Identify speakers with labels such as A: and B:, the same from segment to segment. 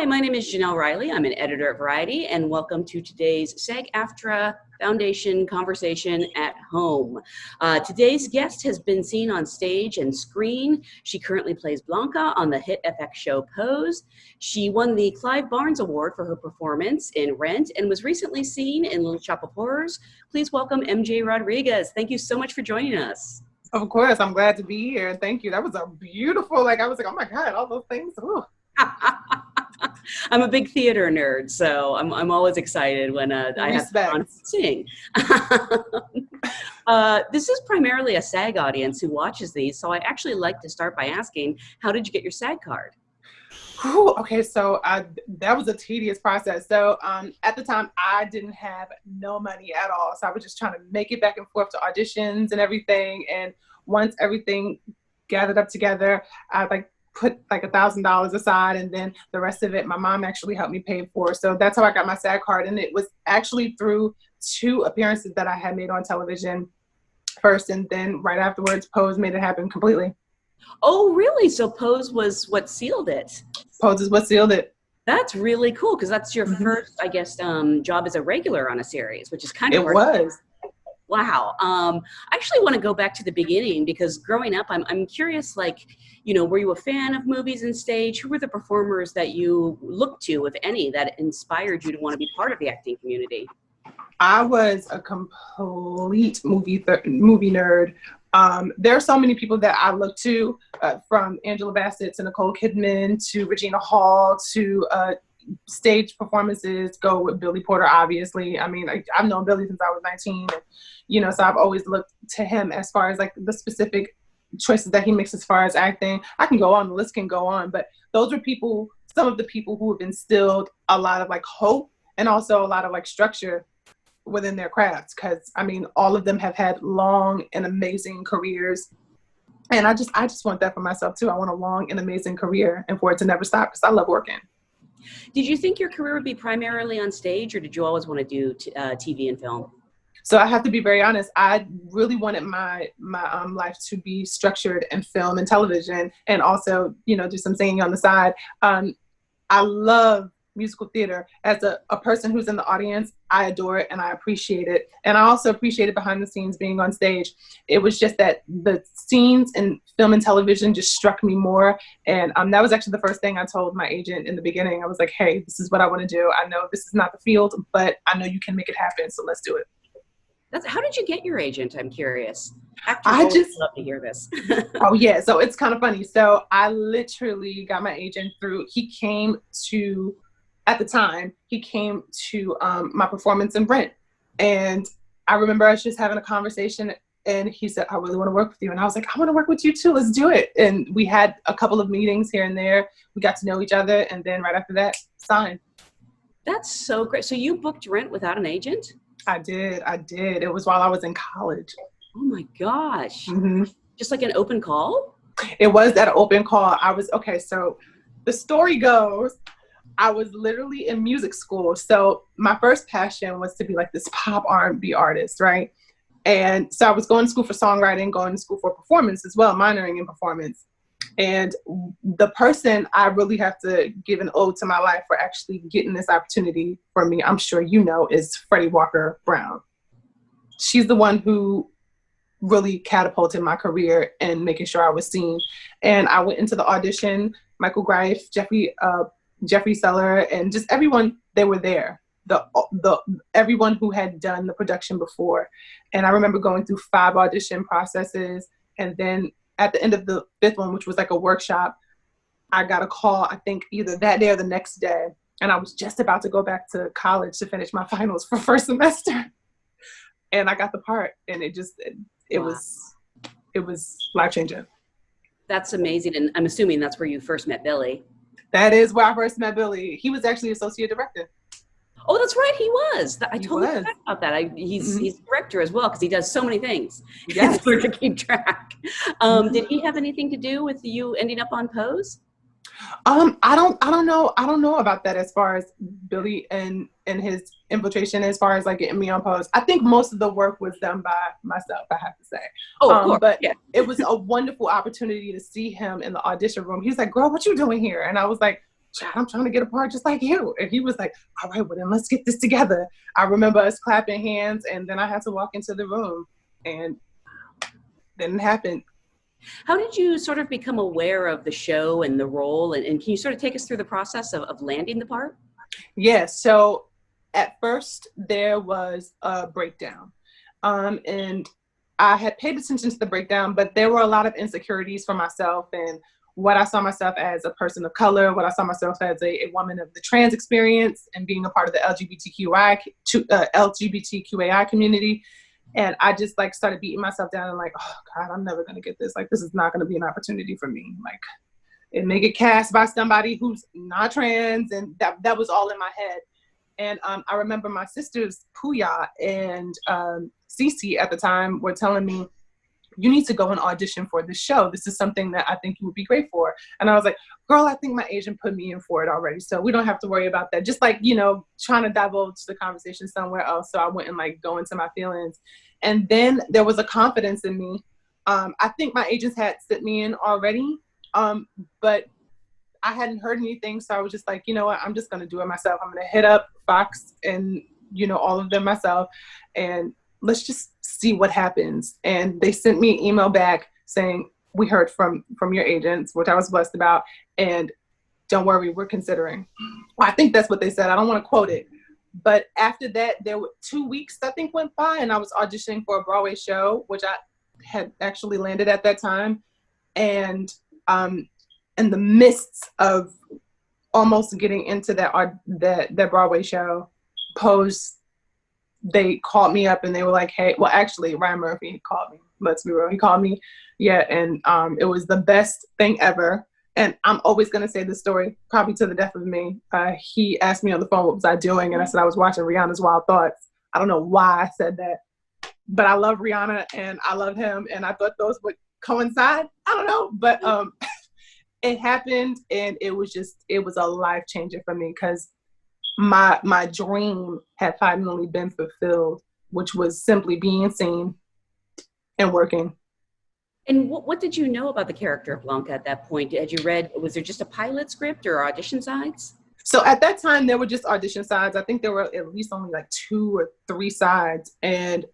A: Hi, my name is Jenelle Riley. I'm an editor at Variety, and welcome to today's SAG-AFTRA Foundation Conversation at Home. Today's guest has been seen on stage and screen. She currently plays Blanca on the hit FX show Pose. She won the Clive Barnes Award for her performance in Rent and was recently seen in Little Shop of Horrors. Please welcome MJ Rodriguez. Thank you so much for joining us.
B: Of course, I'm glad to be here. Thank you. That was a beautiful, I was like, oh my God, all those things. Ooh.
A: I'm a big theater nerd, so I'm always excited when I have fun sing. This is primarily a SAG audience who watches these, so I actually like to start by asking, how did you get your SAG card?
B: Ooh, okay, so that was a tedious process. So at the time, I didn't have no money at all, so I was just trying to make it back and forth to auditions and everything. And once everything gathered up together, I put $1,000 aside, and then the rest of it, my mom actually helped me pay for. So that's how I got my SAG card. And it was actually through 2 appearances that I had made on television first, and then right afterwards, Pose made it happen completely.
A: Oh, really? So Pose was what sealed it?
B: Pose is what sealed it.
A: That's really cool, because that's your first, I guess, job as a regular on a series, which is kind of hard.
B: It was.
A: Wow. I actually want to go back to the beginning, because growing up, I'm curious, were you a fan of movies and stage? Who were the performers that you looked to, if any, that inspired you to want to be part of the acting community?
B: I was a complete movie nerd. There are so many people that I look to, from Angela Bassett to Nicole Kidman to Regina Hall to stage performances. Go with Billy Porter, obviously. I mean, I've known Billy since I was 19, and so I've always looked to him as far as the specific choices that he makes as far as acting. I can go on, the list can go on, but those are some of the people who have instilled a lot of hope and also a lot of structure within their crafts. Because I mean, all of them have had long and amazing careers, and I just want that for myself too. I want a long and amazing career and for it to never stop, because I love working.
A: Did you think your career would be primarily on stage, or did you always want to do TV and film?
B: So I have to be very honest. I really wanted my life to be structured in film and television, and also, do some singing on the side. I love musical theater. As a person who's in the audience, I adore it and I appreciate it. And I also appreciate it behind the scenes, being on stage. It was just that the scenes in film and television just struck me more. And that was actually the first thing I told my agent in the beginning. I was like, hey, this is what I want to do. I know this is not the field, but I know you can make it happen. So let's do it.
A: How did you get your agent? I'm curious.
B: I just
A: love to hear this.
B: Oh yeah, so it's kind of funny. So I literally got my agent through. At the time, he came to my performance in Rent, and I remember us just having a conversation, and he said, "I really want to work with you," and I was like, "I want to work with you too. Let's do it." And we had a couple of meetings here and there. We got to know each other, and then right after that, signed.
A: That's so great. So you booked Rent without an agent?
B: I did. It was while I was in college.
A: Oh my gosh. Mm-hmm. Just like an open call?
B: It was that open call. So the story goes, I was literally in music school. So my first passion was to be this pop R&B artist, right? And so I was going to school for songwriting, going to school for performance as well, minoring in performance. And the person I really have to give an ode to my life for actually getting this opportunity for me, I'm sure is Freddie Walker Brown. She's the one who really catapulted my career and making sure I was seen. And I went into the audition, Michael Greif, Jeffrey Seller, and just everyone, they were there. Everyone who had done the production before. And I remember going through 5 audition processes, and then at the end of the 5th one, which was a workshop, I got a call, I think either that day or the next day. And I was just about to go back to college to finish my finals for first semester. And I got the part, and it was life-changing.
A: That's amazing. And I'm assuming that's where you first met Billy.
B: That is where I first met Billy. He was actually associate director.
A: Oh, that's right. He was. I totally forgot about that. He's director as well, because he does so many things.
B: Yes.
A: It's hard to keep track. Did he have anything to do with you ending up on Pose?
B: I don't know about that as far as Billy and his infiltration as far as getting me on Pose. I think most of the work was done by myself, I have to say.
A: Oh, of course.
B: But
A: yeah.
B: It was a wonderful opportunity to see him in the audition room. He's like, "Girl, what you doing here?" And I was like, Chad, I'm trying to get a part just like you. And he was like, all right, well then let's get this together. I remember us clapping hands, and then I had to walk into the room, and didn't happen.
A: How did you sort of become aware of the show and the role? And can you sort of take us through the process of landing the part?
B: Yeah, so at first there was a breakdown. And I had paid attention to the breakdown, but there were a lot of insecurities for myself and what I saw myself as a person of color, what I saw myself as a woman of the trans experience and being a part of the LGBTQAI community. And I just like started beating myself down and like, oh God, I'm never going to get this. Like, this is not going to be an opportunity for me. Like, it may get cast by somebody who's not trans. And that was all in my head. And I remember my sisters, Puya and Cece at the time, were telling me, you need to go and audition for this show. This is something that I think you would be great for. And I was like, girl, I think my agent put me in for it already. So we don't have to worry about that. Just like, you know, trying to divulge the conversation somewhere else. So I wouldn't like go into my feelings. And then there was a confidence in me. I think my agents had sent me in already, but I hadn't heard anything. So I was just like, you know what, I'm just going to do it myself. I'm going to hit up Fox and, you know, all of them myself. And let's just see what happens. And they sent me an email back saying, we heard from your agents, which I was blessed about. And don't worry, we're considering. Well, I think that's what they said. I don't want to quote it. But after that, there were 2 weeks, I think, went by, and I was auditioning for a Broadway show, which I had actually landed at that time. And in the midst of almost getting into that Broadway show, they called me up and they were like, hey, well, actually, Ryan Murphy called me. Let's be real. He called me. Yeah. And it was the best thing ever. And I'm always going to say this story, probably to the death of me. He asked me on the phone, what was I doing? And I said, I was watching Rihanna's Wild Thoughts. I don't know why I said that, but I love Rihanna and I love him. And I thought those would coincide. I don't know. But it happened. And it was a life changer for me because my dream had finally been fulfilled, which was simply being seen and working.
A: And what did you know about the character of Blanca at that point? Had you read, was there just a pilot script or audition sides?
B: So at that time, there were just audition sides. I think there were at least only like 2 or 3 sides. And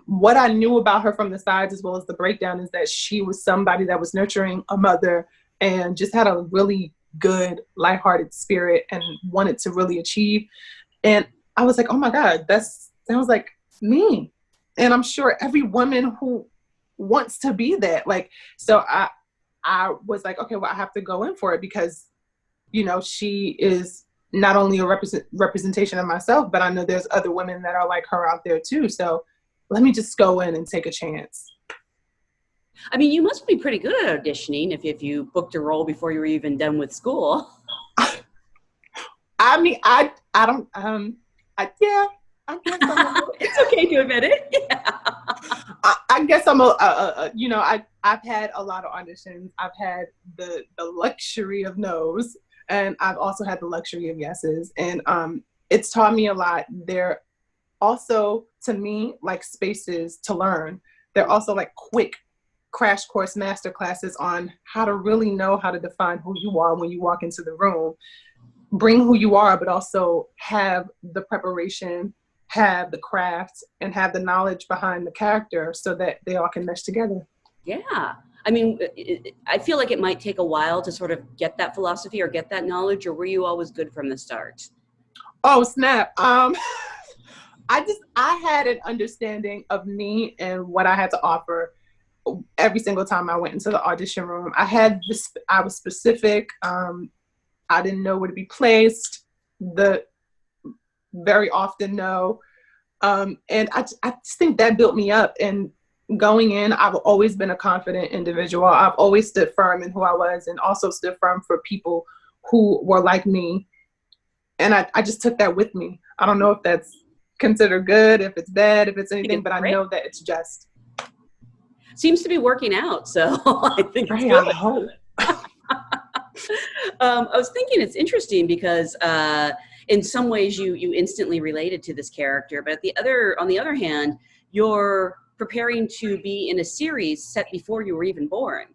B: what I knew about her from the sides, as well as the breakdown, is that she was somebody that was nurturing a mother and just had a really good, lighthearted spirit and wanted to really achieve. And I was like, oh my God, that sounds like me. And I'm sure every woman who wants to be that. Like, so I was like, okay, well, I have to go in for it because, you know, she is not only a representation of myself, but I know there's other women that are like her out there too. So let me just go in and take a chance.
A: I mean, you must be pretty good at auditioning if you booked a role before you were even done with school.
B: I mean, I don't, yeah, I guess
A: it's okay to admit it. Yeah.
B: I guess I'm you know, I've had a lot of auditions. I've had the luxury of no's, and I've also had the luxury of yeses. And it's taught me a lot. They're also, to me, like spaces to learn. They're also like quick crash course master classes on how to really know how to define who you are when you walk into the room. Bring who you are, but also have the preparation, have the craft, and have the knowledge behind the character so that they all can mesh together.
A: Yeah. I mean, I feel like it might take a while to sort of get that philosophy or get that knowledge, or were you always good from the start?
B: Oh, snap. I had an understanding of me and what I had to offer every single time I went into the audition room. I was specific. I didn't know where to be placed. Very often no. And I just think that built me up. And going in, I've always been a confident individual. I've always stood firm in who I was and also stood firm for people who were like me. And I just took that with me. I don't know if that's considered good, if it's bad, if it's anything, but I know that it's just.
A: Seems to be working out, so I think it's good.
B: I hope.
A: I was thinking it's interesting because in some ways you instantly related to this character, but on the other hand, you're preparing to be in a series set before you were even born.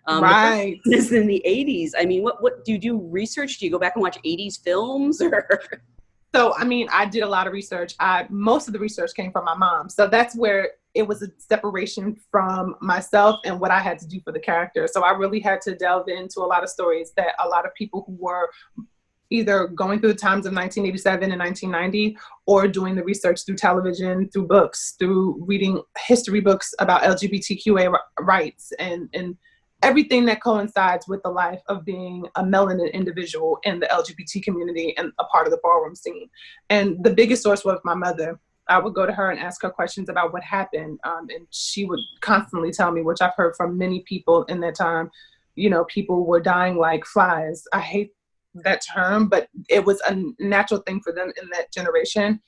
A: The first
B: Right.
A: one is in the 80s. I mean, what do you do research? Do you go back and watch 80s films or?
B: So, I mean, I did a lot of research. Most of the research came from my mom. So that's where it was a separation from myself and what I had to do for the character. So I really had to delve into a lot of stories that a lot of people who were either going through the times of 1987 and 1990 or doing the research through television, through books, through reading history books about LGBTQA rights and everything that coincides with the life of being a melanin individual in the LGBT community and a part of the ballroom scene. And the biggest source was my mother. I would go to her and ask her questions about what happened. And she would constantly tell me, which I've heard from many people in that time, you know, people were dying like flies. I hate that term, but it was a natural thing for them in that generation.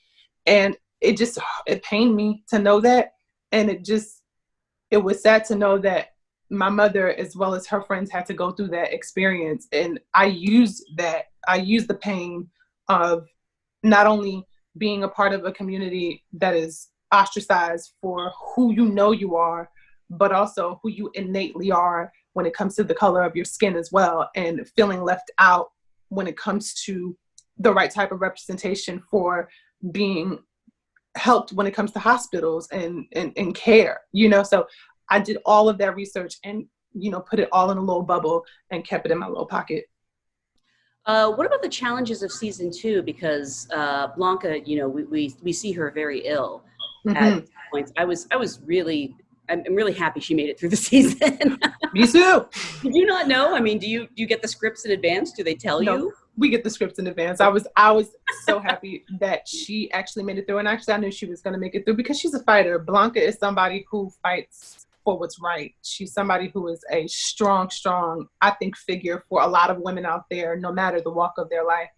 B: And it pained me to know that. And it was sad to know that my mother, as well as her friends, had to go through that experience. And I used the pain of not only being a part of a community that is ostracized for who you know you are, but also who you innately are when it comes to the color of your skin as well, and feeling left out when it comes to the right type of representation for being helped when it comes to hospitals and care, you know? So I did all of that research and, you know, put it all in a little bubble and kept it in my little pocket.
A: What about the challenges of season 2? Because Blanca, you know, we see her very ill at points. I'm really happy she made it through the season.
B: Me too.
A: Did you not know? I mean, do you get the scripts in advance? Do they tell you?
B: We get the scripts in advance. I was so happy that she actually made it through. And actually I knew she was going to make it through because she's a fighter. Blanca is somebody who fights for what's right. She's somebody who is a strong, I think, figure for a lot of women out there, no matter the walk of their life.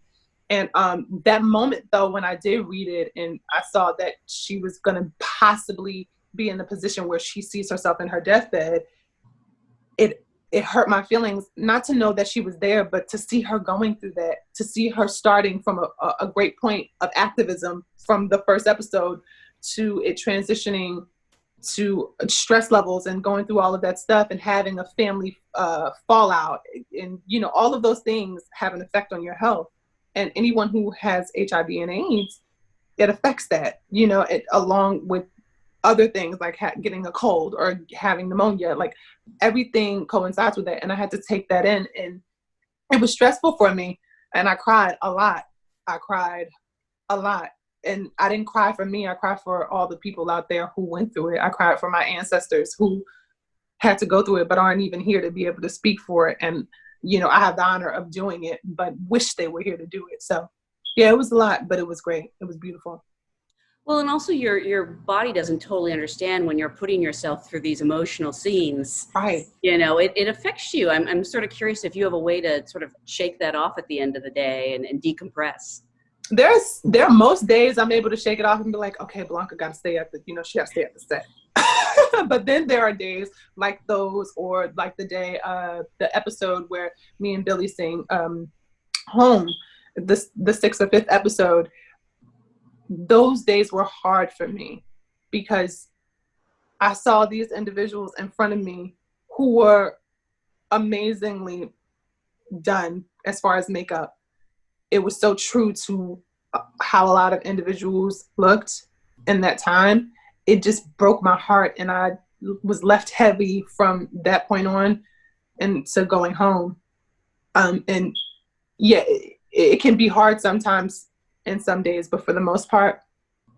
B: And that moment, though, when I did read it and I saw that she was going to possibly be in the position where she sees herself in her deathbed, it hurt my feelings, not to know that she was there, but to see her going through that, to see her starting from a great point of activism from the first episode to it transitioning to stress levels and going through all of that stuff and having a family fallout. And, you know, all of those things have an effect on your health. And anyone who has HIV and AIDS, it affects that, you know, along with other things like getting a cold or having pneumonia, like everything coincides with that. And I had to take that in, and it was stressful for me. And I cried a lot. And I didn't cry for me. I cried for all the people out there who went through it. I cried for my ancestors who had to go through it, but aren't even here to be able to speak for it. And, you know, I have the honor of doing it, but wish they were here to do it. So yeah, it was a lot, but it was great. It was beautiful.
A: Well, and also your body doesn't totally understand when you're putting yourself through these emotional scenes.
B: Right.
A: You know, it affects you. I'm sort of curious if you have a way to sort of shake that off at the end of the day and decompress.
B: There are most days I'm able to shake it off and be like, okay, Blanca got to stay at she got to stay at the set. But then there are days like those, or like the episode where me and Billy sing Home, the 6th or 5th episode. Those days were hard for me because I saw these individuals in front of me who were amazingly done as far as makeup. It was so true to how a lot of individuals looked in that time. It just broke my heart, and I was left heavy from that point on and to going home. And yeah, it can be hard sometimes in some days, but for the most part,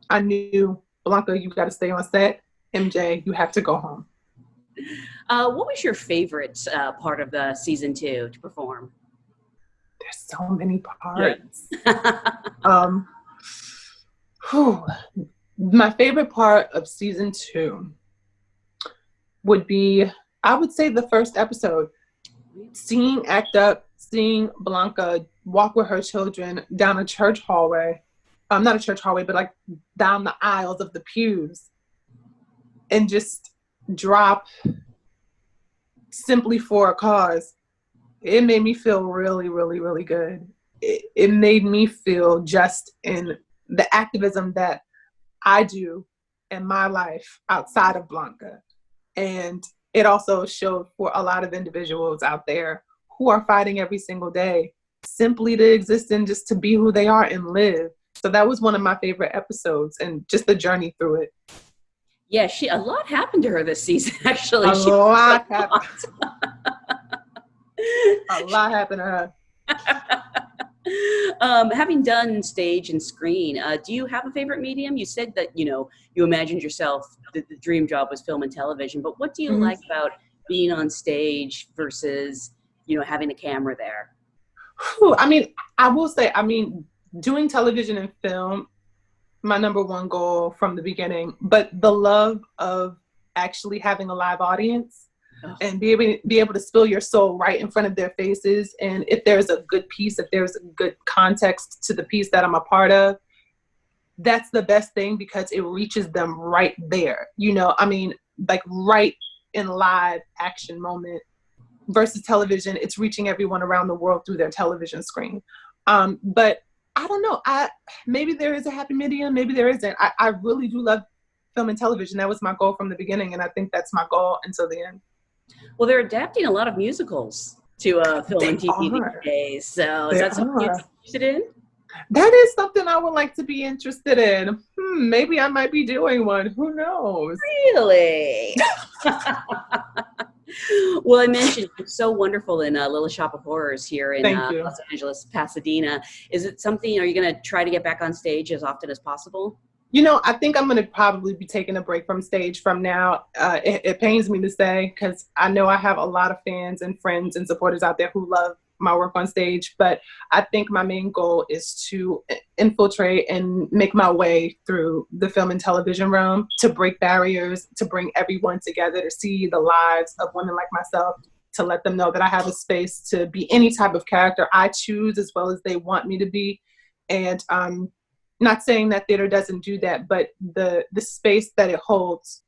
B: I knew, Blanca, you got to stay on set. MJ, you have to go home.
A: What was your favorite part of the season 2 to perform?
B: There's so many parts. Yeah. My favorite part of season 2 would be, I would say, the first episode. Seeing Act Up, seeing Blanca walk with her children down a church hallway. Not a church hallway, but like down the aisles of the pews, and just drop simply for a cause. It made me feel really, really, really good. It made me feel just in the activism that I do in my life outside of Blanca. And it also showed for a lot of individuals out there who are fighting every single day simply to exist and just to be who they are and live. So that was one of my favorite episodes, and just the journey through it.
A: Yeah, a lot happened to her this season, actually.
B: A lot happened. A lot happened to her.
A: Having done stage and screen, do you have a favorite medium? You said that, you imagined yourself, the dream job was film and television, but what do you like about being on stage versus, having a camera there?
B: I mean, I will say, doing television and film, my number one goal from the beginning, but the love of actually having a live audience and be able to spill your soul right in front of their faces. And if there's a good piece, if there's a good context to the piece that I'm a part of, that's the best thing, because it reaches them right there, like right in live action moment, versus television. It's reaching everyone around the world through their television screen. But I don't know. Maybe there is a happy medium, maybe there isn't. I really do love film and television. That was my goal from the beginning, and I think that's my goal until the end.
A: Well, they're adapting a lot of musicals to film and TV these days. So is that something you're interested in?
B: That is something I would like to be interested in. Maybe I might be doing one. Who knows?
A: Really? Well, I mentioned it's so wonderful in Little Shop of Horrors here in Los Angeles, Pasadena. Is it something, are you going to try to get back on stage as often as possible?
B: I think I'm going to probably be taking a break from stage from now. It pains me to say, because I know I have a lot of fans and friends and supporters out there who love my work on stage, but I think my main goal is to infiltrate and make my way through the film and television realm, to break barriers, to bring everyone together, to see the lives of women like myself, to let them know that I have a space to be any type of character I choose as well as they want me to be. And not saying that theater doesn't do that, but the space that it holds,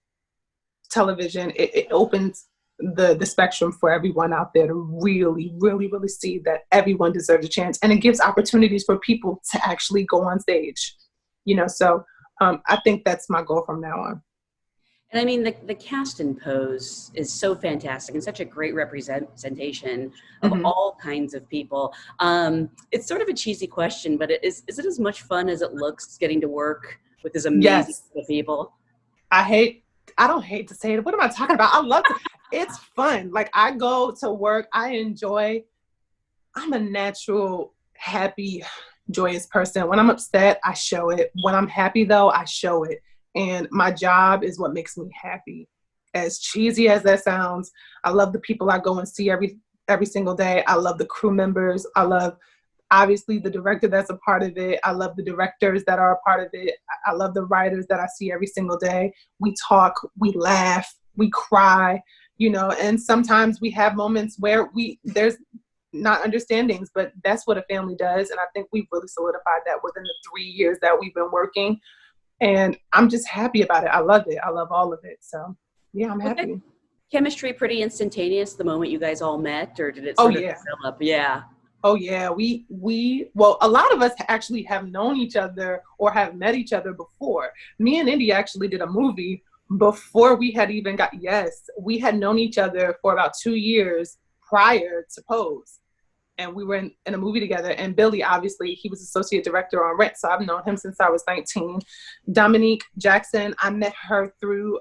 B: television, it opens the spectrum for everyone out there to really, really, really see that everyone deserves a chance. And it gives opportunities for people to actually go on stage, so I think that's my goal from now on.
A: And I mean, the cast in Pose is so fantastic and such a great representation of all kinds of people. It's sort of a cheesy question, but is it as much fun as it looks getting to work with this amazing group of people? I don't hate to say it. What am I talking about? I love it.
B: It's fun. Like, I go to work, I'm a natural, happy, joyous person. When I'm upset, I show it. When I'm happy, though, I show it. And my job is what makes me happy. As cheesy as that sounds, I love the people I go and see every single day. I love the crew members. I love, obviously, the director that's a part of it. I love the directors that are a part of it. I love the writers that I see every single day. We talk, we laugh, we cry, and sometimes we have moments where there's not understandings, but that's what a family does. And I think we've really solidified that within the 3 years that we've been working. And I'm just happy about it. I love it. I love all of it. So yeah, I'm happy.
A: Okay. Chemistry pretty instantaneous the moment you guys all met, or did it sort of develop? Yeah.
B: Oh yeah. Well, a lot of us actually have known each other or have met each other before. Me and Indy actually did a movie before we had even we had known each other for about 2 years prior to Pose. And we were in a movie together. And Billy, obviously, he was associate director on Rent. So I've known him since I was 19. Dominique Jackson, I met her through,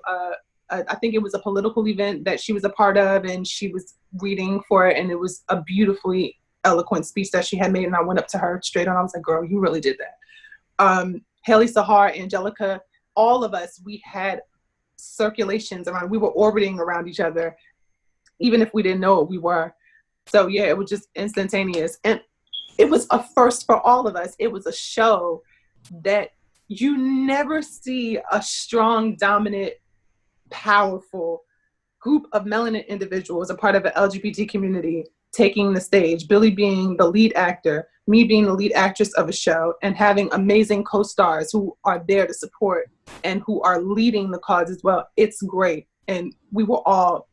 B: I think it was a political event that she was a part of, and she was reading for it. And it was a beautifully eloquent speech that she had made. And I went up to her straight on. I was like, girl, you really did that. Haley Sahar, Angelica, all of us, we had circulations around. We were orbiting around each other, even if we didn't know what we were. So yeah, it was just instantaneous. And it was a first for all of us. It was a show that you never see a strong, dominant, powerful group of melanin individuals, a part of the LGBT community, taking the stage. Billy being the lead actor, me being the lead actress of a show, and having amazing co-stars who are there to support and who are leading the cause as well. It's great. And we were all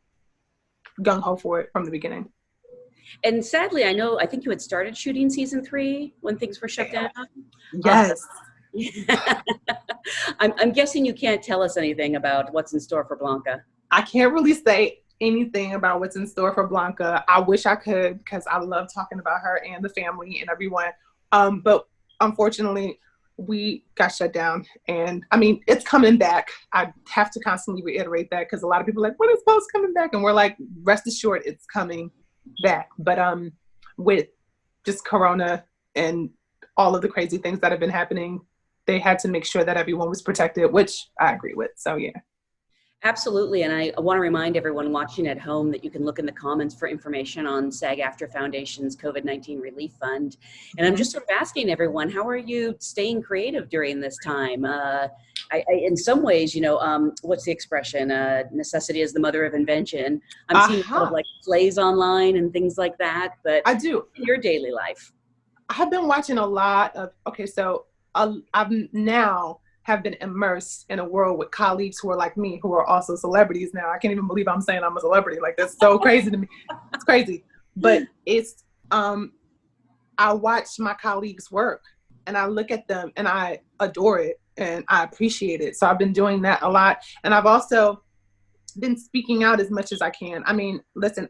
B: gung-ho for it from the beginning.
A: And sadly, I think you had started shooting season 3 when things were shut down.
B: Yes.
A: I'm guessing you can't tell us anything about what's in store for Blanca.
B: I can't really say anything about what's in store for Blanca. I wish I could, because I love talking about her and the family and everyone. But unfortunately, we got shut down. And I mean, it's coming back. I have to constantly reiterate that, because a lot of people are like, when is Post coming back? And we're like, rest assured, it's coming back. But with just Corona and all of the crazy things that have been happening, they had to make sure that everyone was protected, which I agree with. So yeah.
A: Absolutely, and I want to remind everyone watching at home that you can look in the comments for information on SAG-AFTRA Foundation's COVID-19 Relief Fund. And I'm just sort of asking everyone, how are you staying creative during this time? In some ways, what's the expression? Necessity is the mother of invention. I'm seeing sort of like plays online and things like that, but
B: I do.
A: In your daily life.
B: I've been watching a lot of, I've now have been immersed in a world with colleagues who are like me, who are also celebrities now. I can't even believe I'm saying I'm a celebrity. Like, that's so crazy to me. It's crazy. But it's, I watch my colleagues work and I look at them and I adore it and I appreciate it. So I've been doing that a lot. And I've also been speaking out as much as I can. I mean, listen,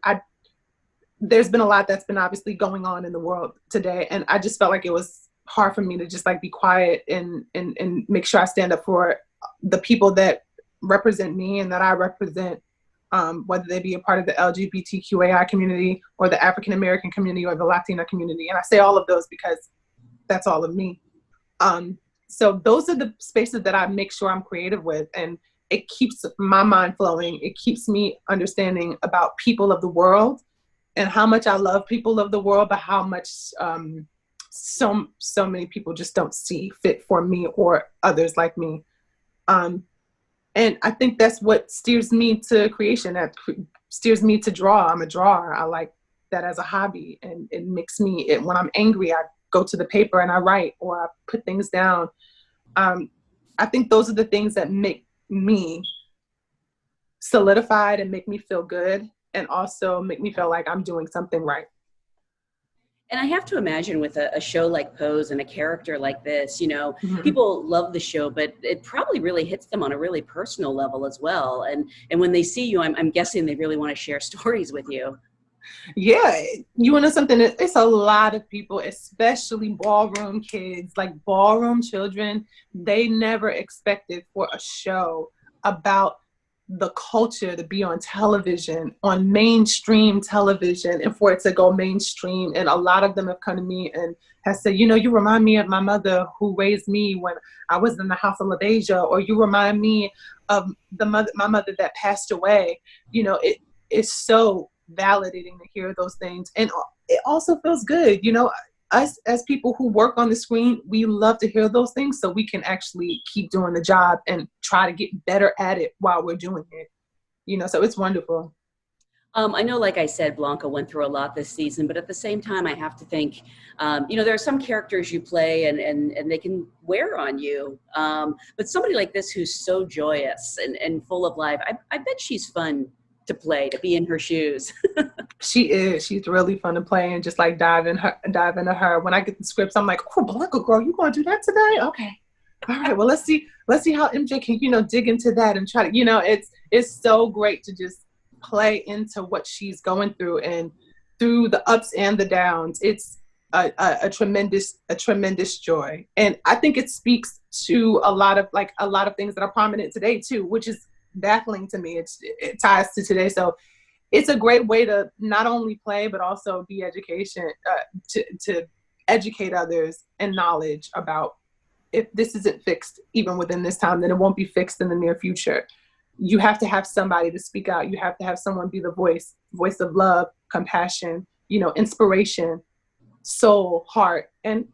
B: there's been a lot that's been obviously going on in the world today. And I just felt like it was hard for me to just like be quiet and make sure I stand up for the people that represent me and that I represent, whether they be a part of the LGBTQAI community or the African American community or the Latina community. And I say all of those because that's all of me. So those are the spaces that I make sure I'm creative with, and it keeps my mind flowing. It keeps me understanding about people of the world and how much I love people of the world, but how much so many people just don't see fit for me or others like me. And I think that's what steers me to creation, that steers me to draw. I'm a drawer. I like that as a hobby, and it makes me, when I'm angry, I go to the paper and I write or I put things down. I think those are the things that make me solidified and make me feel good, and also make me feel like I'm doing something right.
A: And I have to imagine with a show like Pose and a character like this, people love the show, but it probably really hits them on a really personal level as well. And when they see you, I'm guessing they really want to share stories with you.
B: Yeah, you want to know something? It's a lot of people, especially ballroom kids, like ballroom children. They never expected for a show about the culture to be on television, on mainstream television, and for it to go mainstream. And a lot of them have come to me and have said, you remind me of my mother who raised me when I was in the House of LaBeija, or you remind me of my mother that passed away. It's so validating to hear those things. And it also feels good. Us as people who work on the screen, we love to hear those things so we can actually keep doing the job and try to get better at it while we're doing it. So it's wonderful.
A: I know, like I said, Blanca went through a lot this season, but at the same time, I have to think, there are some characters you play and they can wear on you. But somebody like this who's so joyous and full of life, I bet she's fun to play, to be in her shoes.
B: She is. She's really fun to play and just like dive into her. When I get the scripts, I'm like, oh, Blanca, girl, you gonna do that today? Okay. All right. Well, let's see how MJ can, dig into that and try to, it's so great to just play into what she's going through, and through the ups and the downs. It's a tremendous joy. And I think it speaks to a lot of things that are prominent today too, which is baffling to me. It ties to today. So it's a great way to not only play, but also be education, to educate others and knowledge about, if this isn't fixed even within this time, then it won't be fixed in the near future. You have to have somebody to speak out. You have to have someone be the voice of love, compassion, inspiration, soul, heart, and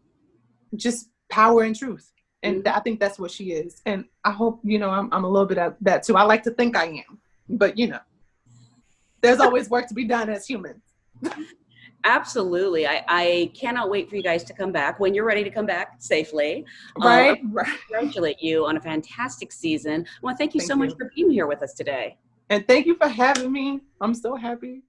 B: just power and truth. And I think that's what she is. And I hope, I'm a little bit of that too. I like to think I am, but there's always work to be done as humans.
A: Absolutely. I cannot wait for you guys to come back when you're ready to come back safely.
B: Right.
A: I congratulate you on a fantastic season. I want to thank you so much for being here with us today.
B: And thank you for having me. I'm so happy.